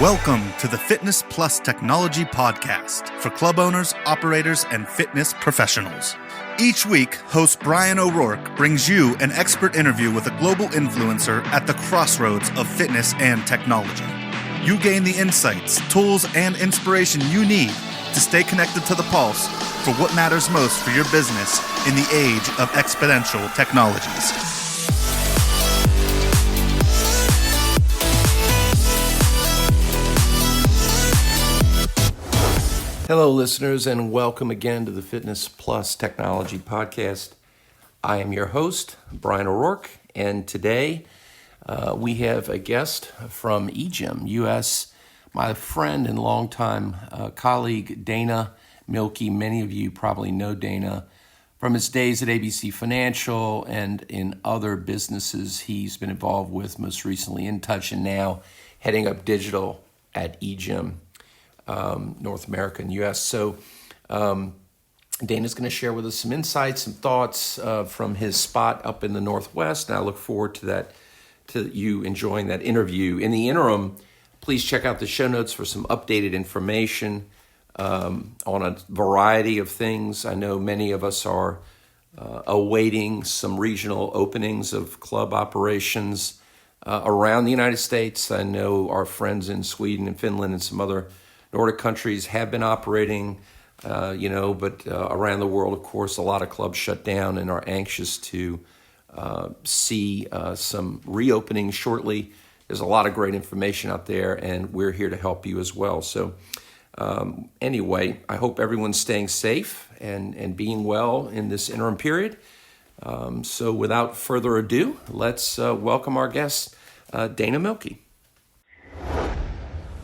Welcome to the Fitness Plus Technology Podcast for club owners, operators, and fitness professionals. Each week, host Bryan O'Rourke brings you an expert interview with a global influencer at the crossroads of fitness and technology. You gain the insights, tools, and inspiration you need to stay connected to the pulse for what matters most for your business in the age of exponential technologies. Hello, listeners, and welcome again to the Fitness Plus Technology Podcast. I am your host, Bryan O'Rourke, and today we have a guest from eGym US, my friend and longtime colleague, Dana Milkie. Many of you probably know Dana from his days at ABC Financial and in other businesses he's been involved with, most recently InTouch, and now heading up digital at eGym. North America and U.S. So Dana's going to share with us some insights, some thoughts from his spot up in the Northwest, and I look forward to that, to you enjoying that interview. In the interim, please check out the show notes for some updated information on a variety of things. I know many of us are awaiting some regional openings of club operations around the United States. I know our friends in Sweden and Finland and some other Nordic countries have been operating, but around the world, of course, a lot of clubs shut down and are anxious to see some reopening shortly. There's a lot of great information out there, and we're here to help you as well. So anyway, I hope everyone's staying safe and being well in this interim period. So without further ado, let's welcome our guest, Dana Milkie.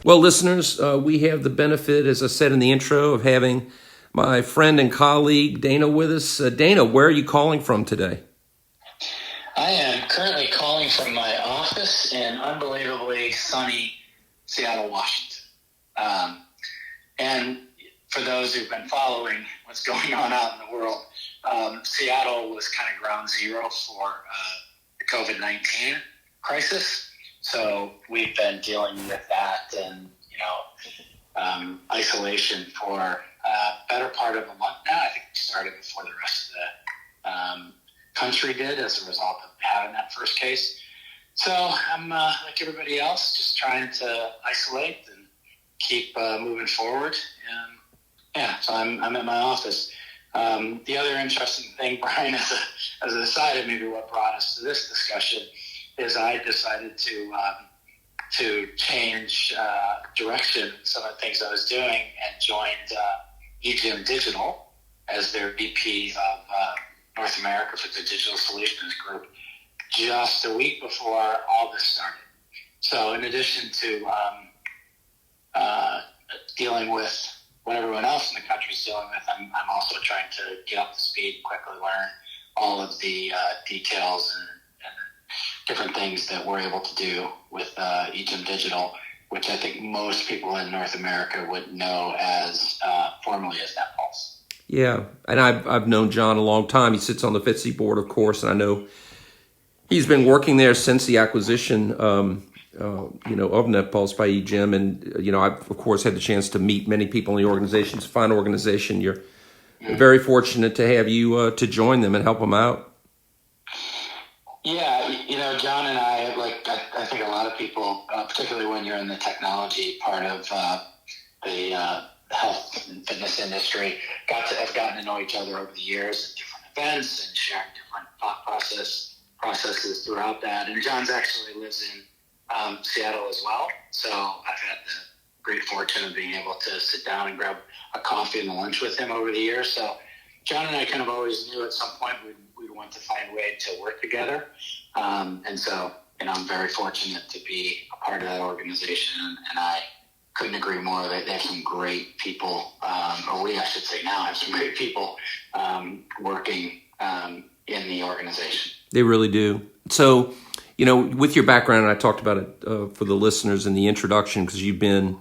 Well, listeners, we have the benefit, as I said in the intro, of having my friend and colleague Dana with us. Dana, where are you calling from today? I am currently calling from my office in unbelievably sunny Seattle, Washington. And for those who've been following what's going on out in the world, Seattle was kind of ground zero for the COVID-19 crisis. So we've been dealing with that and, isolation for a better part of a month now. I think we started before the rest of the country did as a result of having that first case. So I'm like everybody else, just trying to isolate and keep moving forward. So I'm at my office. The other interesting thing, Bryan, as an aside, and maybe what brought us to this discussion, is I decided to change direction, some of the things I was doing, and joined eJim Digital as their VP of North America for the Digital Solutions Group just a week before all this started. So in addition to dealing with what everyone else in the country is dealing with, I'm also trying to get up to speed, quickly learn all of the details and different things that we're able to do with eJim Digital, which I think most people in North America would know as formerly as NetPulse. Yeah, and I've known John a long time. He sits on the FTSE board, of course, and I know he's been working there since the acquisition, of NetPulse by eJim. And I've of course had the chance to meet many people in the organization. It's a fine organization. You're very fortunate to have you to join them and help them out. Yeah, John and I, I think a lot of people, particularly when you're in the technology part of the health and fitness industry, have gotten to know each other over the years at different events and sharing different thought processes throughout that. And John's actually lives in Seattle as well, so I've had the great fortune of being able to sit down and grab a coffee and a lunch with him over the years. So John and I kind of always knew at some point we'd want to find a way to work together. And so, I'm very fortunate to be a part of that organization, and I couldn't agree more. They have some great people, or we, I should say now, have some great people working in the organization. They really do. So, with your background, and I talked about it for the listeners in the introduction, because you've been,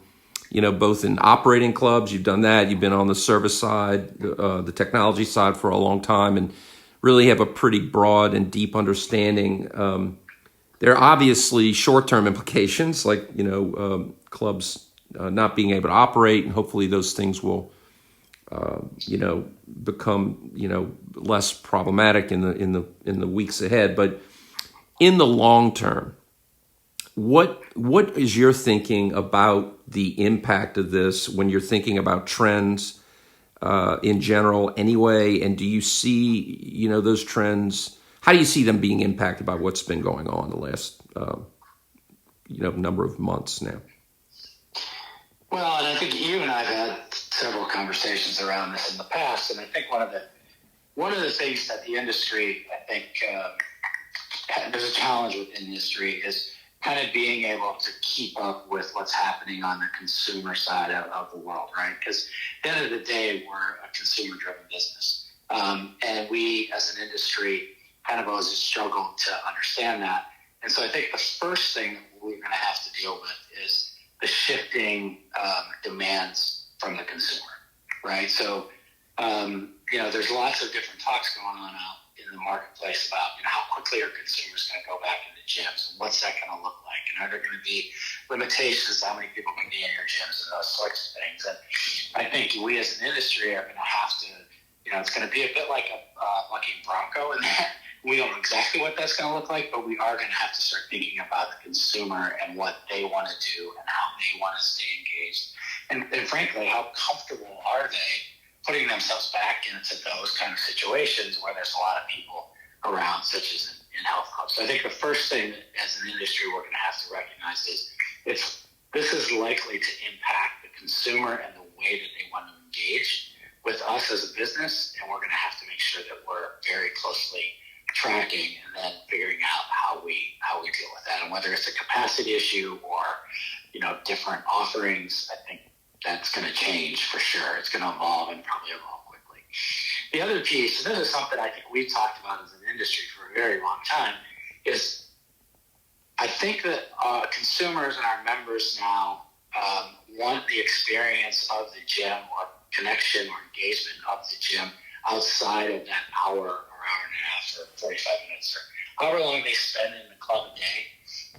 both in operating clubs, you've done that, you've been on the service side, the technology side for a long time, and really have a pretty broad and deep understanding There are obviously short-term implications, like, clubs not being able to operate, and hopefully those things will, become, less problematic in the weeks ahead. But in the long term, what is your thinking about the impact of this when you're thinking about trends in general anyway? And do you see, those trends? How do you see them being impacted by what's been going on the last, number of months now? Well, and I think you and I have had several conversations around this in the past, and I think one of the things that the industry, I think, there's a challenge with the industry is kind of being able to keep up with what's happening on the consumer side of the world, right? Because at the end of the day, we're a consumer-driven business, and we, as an industry, kind of always struggle to understand that. And so I think the first thing that we're going to have to deal with is the shifting demands from the consumer, right? So, there's lots of different talks going on out in the marketplace about, how quickly are consumers going to go back into gyms, and what's that going to look like, and are there going to be limitations to how many people can be in your gyms and those sorts of things. And I think we as an industry are going to have to, it's going to be a bit like a lucky Bronco in that we don't know exactly what that's going to look like, but we are going to have to start thinking about the consumer and what they want to do and how they want to stay engaged. And frankly, how comfortable are they putting themselves back into those kind of situations where there's a lot of people around, such as in health clubs. So I think the first thing that, as an industry, we're going to have to recognize is this is likely to impact the consumer and the way that they want to engage with us as a business, and we're going to have to make sure that we're very closely tracking and then figuring out how we deal with that, and whether it's a capacity issue or different offerings. I think that's going to change for sure. It's going to evolve and probably evolve quickly. The other piece, and this is something I think we've talked about as an industry for a very long time, is I think that consumers and our members now want the experience of the gym or connection or engagement of the gym outside of that hour or hour and a half or 45 minutes or however long they spend in the club a day.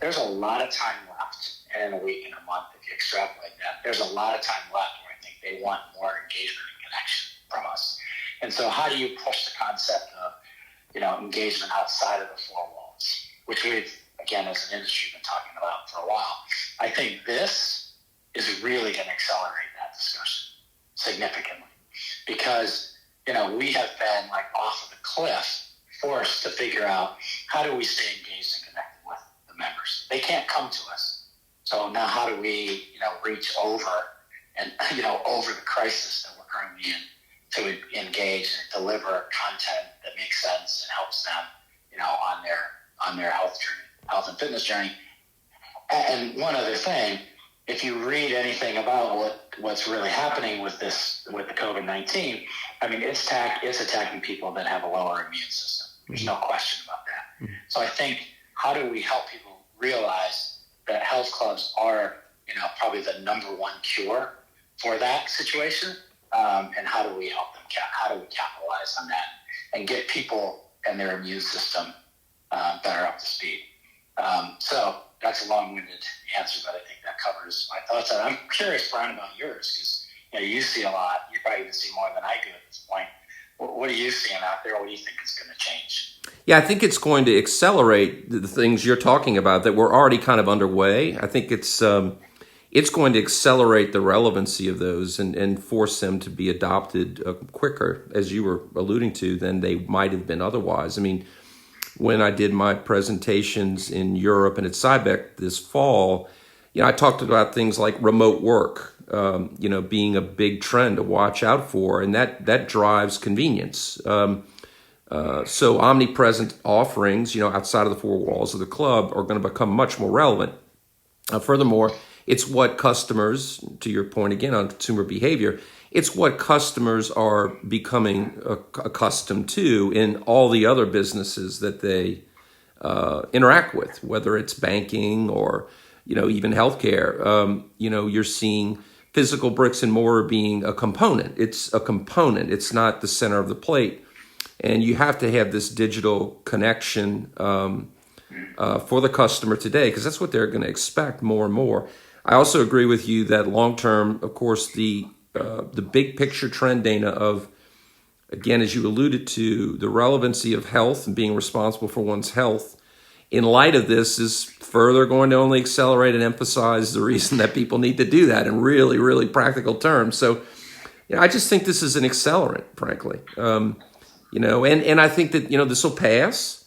There's a lot of time left, and in a week and a month, if you extrapolate that, there's a lot of time left where I think they want more engagement and connection from us. And so how do you push the concept of, engagement outside of the four walls, which we've, again, as an industry, been talking about for a while? I think this is really going to accelerate that discussion significantly because, we have been like off of the cliff, forced to figure out how do we stay engaged and connected with the members. They can't come to us. So now how do we, reach over and, over the crisis that we're currently in to engage and deliver content that makes sense and helps them, on their health and fitness journey. And one other thing, if you read anything about what's really happening with the COVID-19, I mean, it's attacking people that have a lower immune system. There's no question about that. Mm-hmm. So I think, how do we help people realize that health clubs are, probably the number one cure for that situation? And how do we help them? How do we capitalize on that and get people and their immune system better up to speed? So that's a long-winded answer, but I think that covers my thoughts. And I'm curious, Bryan, about yours, because you see a lot. You probably even see more than I do at this point. What are you seeing out there? What do you think is going to change? Yeah, I think it's going to accelerate the things you're talking about that were already kind of underway. I think it's going to accelerate the relevancy of those and force them to be adopted quicker, as you were alluding to, than they might have been otherwise. I mean, when I did my presentations in Europe and at Cybec this fall, I talked about things like remote work, being a big trend to watch out for, and that drives convenience. So omnipresent offerings, outside of the four walls of the club are going to become much more relevant. Furthermore, it's what customers, to your point again on consumer behavior, it's what customers are becoming accustomed to in all the other businesses that they interact with, whether it's banking or, even healthcare. You're seeing physical bricks and mortar being a component. It's a component. It's not the center of the plate. And you have to have this digital connection for the customer today, because that's what they're going to expect more and more. I also agree with you that long term, of course, the big picture trend, Dana, of, again, as you alluded to, the relevancy of health and being responsible for one's health in light of this is further going to only accelerate and emphasize the reason that people need to do that in really, really practical terms. So, I just think this is an accelerant, frankly. And I think that, this will pass,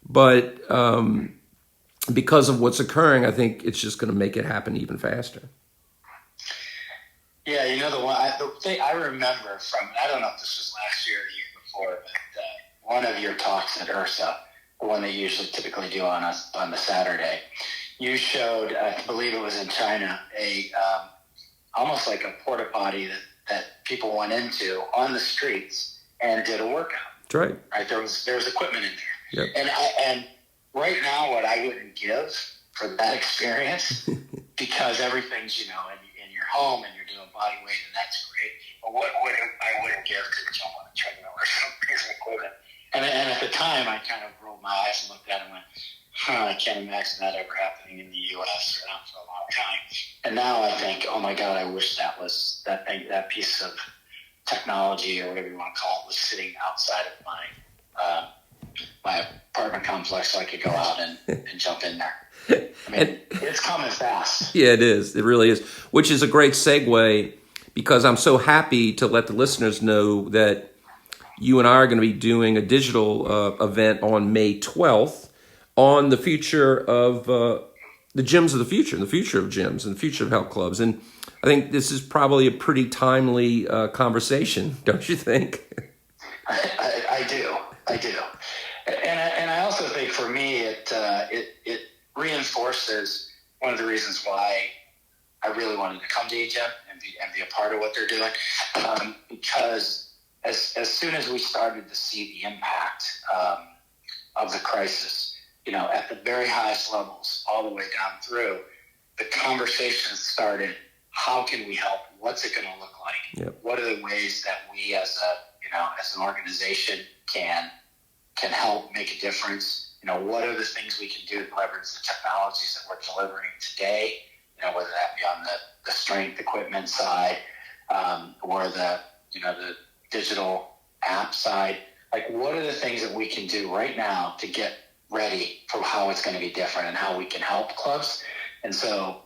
but because of what's occurring, I think it's just going to make it happen even faster. Yeah, the thing I remember from, I don't know if this was last year or the year before, but one of your talks at IRSA, the one that you typically do on the Saturday, you showed, I believe it was in China, almost like a porta potty that people went into on the streets and did a workout. That's right. Right, there was equipment in there. Yep. And right now, what I wouldn't give for that experience, because everything's in your home and you're doing body weight, and that's great. But what I wouldn't give to jump on a treadmill or some piece of equipment. And at the time, I kind of rolled my eyes and looked at it and went, I can't imagine that ever happening in the U.S. or not for a long time. And now I think, oh my God, I wish that piece of technology or whatever you want to call it was sitting outside of my apartment complex so I could go out and jump in there. I mean, it's coming fast. Yeah, it is. It really is, which is a great segue, because I'm so happy to let the listeners know that you and I are going to be doing a digital event on May 12th on the future of the gyms of the future, and the future of gyms, and the future of health clubs. And I think this is probably a pretty timely conversation, don't you think? I do. And I also think for me, it reinforces one of the reasons why I really wanted to come to eGym and be a part of what they're doing, because as soon as we started to see the impact of the crisis, at the very highest levels, all the way down through, the conversation started. How can we help? What's it going to look like? Yep. What are the ways that we as an organization can help make a difference? What are the things we can do to leverage the technologies that we're delivering today? Whether that be on the strength equipment side, or the digital app side. Like, what are the things that we can do right now to get ready for how it's going to be different and how we can help clubs? And so,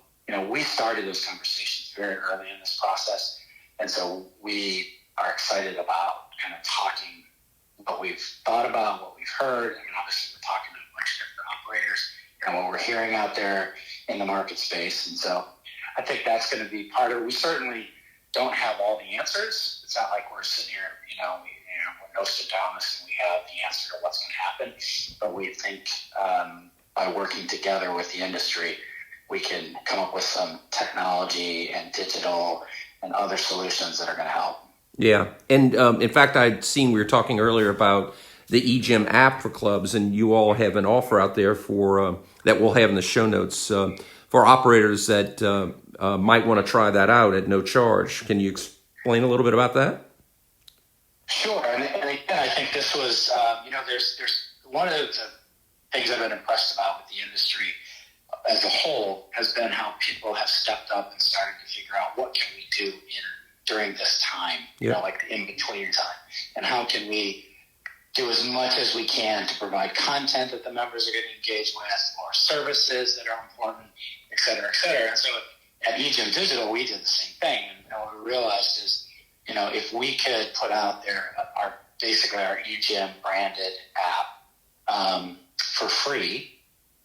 we started those conversations very early in this process. And so we are excited about kind of talking what we've thought about, what we've heard. I mean, obviously we're talking to a bunch of different operators, what we're hearing out there in the market space. And so I think that's going to be part of it. We certainly don't have all the answers. It's not like we're sitting here, we're Nostradamus and we have the answer to what's going to happen. But we think by working together with the industry, we can come up with some technology and digital and other solutions that are going to help. Yeah. And in fact, I'd seen, we were talking earlier about the eJim app for clubs, and you all have an offer out there for that we'll have in the show notes for operators that might want to try that out at no charge. Can you explain a little bit about that? Sure. And again, I think this was, there's one of the things I've been impressed about with the industry as a whole has been how people have stepped up and started to figure out what can we do during this time, like the in-between time, and how can we do as much as we can to provide content that the members are going to engage with, or services that are important, et cetera, et cetera. And so at eGym Digital, we did the same thing. And what we realized is, if we could put out there our eGym branded app for free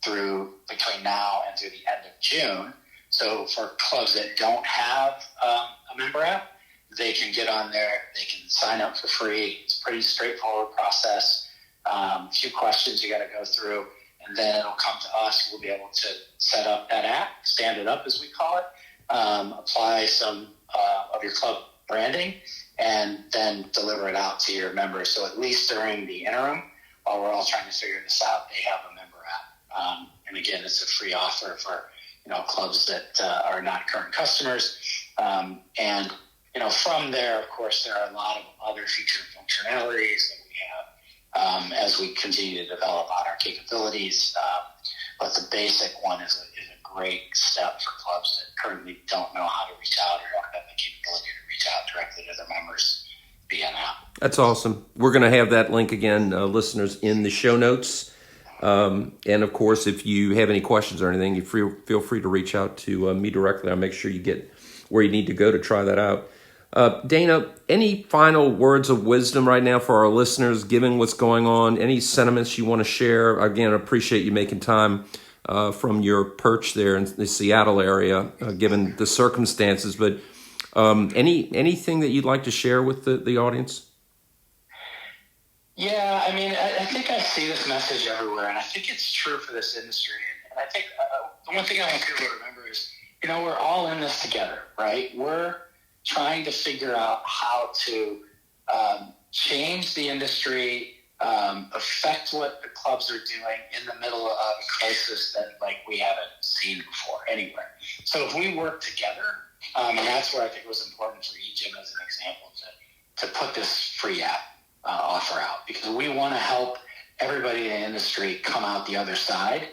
between now and through the end of June. So for clubs that don't have a member app, they can get on there, they can sign up for free. It's a pretty straightforward process. A few questions you got to go through, and then it'll come to us. We'll be able to set up that app, stand it up as we call it, apply some of your club branding, and then deliver it out to your members. So at least during the interim, while we're all trying to figure this out, they have a member app. And again, it's a free offer for clubs that are not current customers. And from there, of course, there are a lot of other feature functionalities that we have as we continue to develop out our capabilities. But the basic one is a great step for clubs that currently don't know how to reach out or don't have the capability to reach out directly to their members via an app. That's awesome. We're going to have that link again, listeners, in the show notes. And of course, if you have any questions or anything, you feel free to reach out to me directly. I'll make sure you get where you need to go to try that out. Dana, any final words of wisdom right now for our listeners, given what's going on? Any sentiments you want to share? Again, I appreciate you making time from your perch there in the Seattle area, given the circumstances. But anything that you'd like to share with the audience? Yeah, I mean, I think I see this message everywhere, and I think it's true for this industry. And I think the one thing I want people to remember is, we're all in this together, right? We're trying to figure out how to change the industry, affect what the clubs are doing in the middle of a crisis that we haven't seen before anywhere. So if we work together, and that's where I think it was important for eJim as an example to put this free app offer out, because we want to help everybody in the industry come out the other side,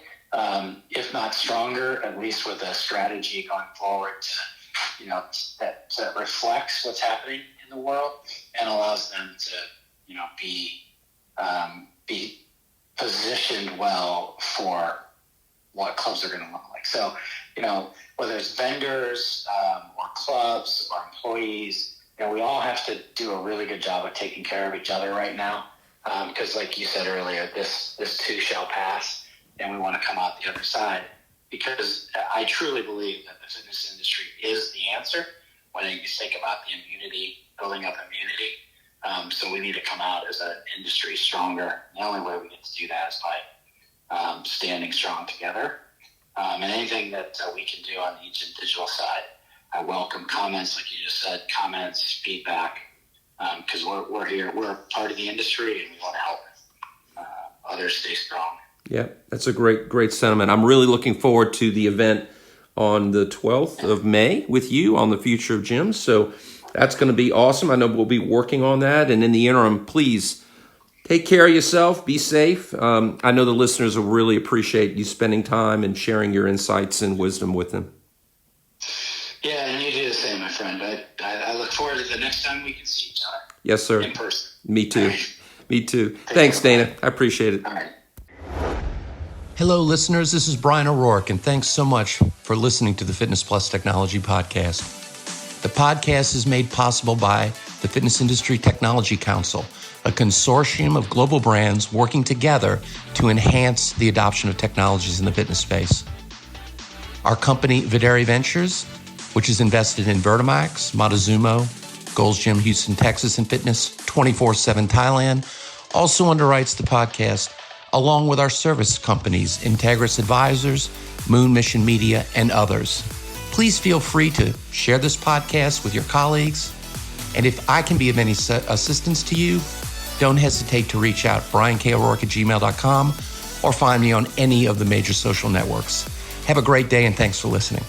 if not stronger, at least with a strategy going forward that reflects what's happening in the world and allows them to be positioned well for what clubs are going to look like. So whether it's vendors or clubs or employees, we all have to do a really good job of taking care of each other right now, because like you said earlier, this too shall pass, and we want to come out the other side, because I truly believe that the fitness industry is the answer when you think about the immunity, building up immunity. So we need to come out as an industry stronger. The only way we get to do that is by standing strong together. And anything that we can do on the eGym digital side, I welcome comments, like you just said, comments, feedback, because we're here. We're part of the industry, and we want to help others stay strong. Yeah, that's a great sentiment. I'm really looking forward to the event on the 12th of May with you on the future of gyms. So that's going to be awesome. I know we'll be working on that. And in the interim, please take care of yourself. Be safe. I know the listeners will really appreciate you spending time and sharing your insights and wisdom with them. Yeah, and you do the same, my friend. I look forward to the next time we can see each other. Yes, sir. In person. Me too. Right. Me too. Thanks, Dana. I appreciate it. All right. Hello, listeners. This is Bryan O'Rourke, and thanks so much for listening to the Fitness Plus Technology Podcast. The podcast is made possible by the Fitness Industry Technology Council, a consortium of global brands working together to enhance the adoption of technologies in the fitness space. Our company, Videri Ventures, which is invested in Vertimax, Montezuma, Gold's Gym Houston, Texas, and Fitness 24/7 Thailand, also underwrites the podcast, along with our service companies, Integris Advisors, Moon Mission Media, and others. Please feel free to share this podcast with your colleagues. And if I can be of any assistance to you, don't hesitate to reach out, bryankorourke@gmail.com, or find me on any of the major social networks. Have a great day, and thanks for listening.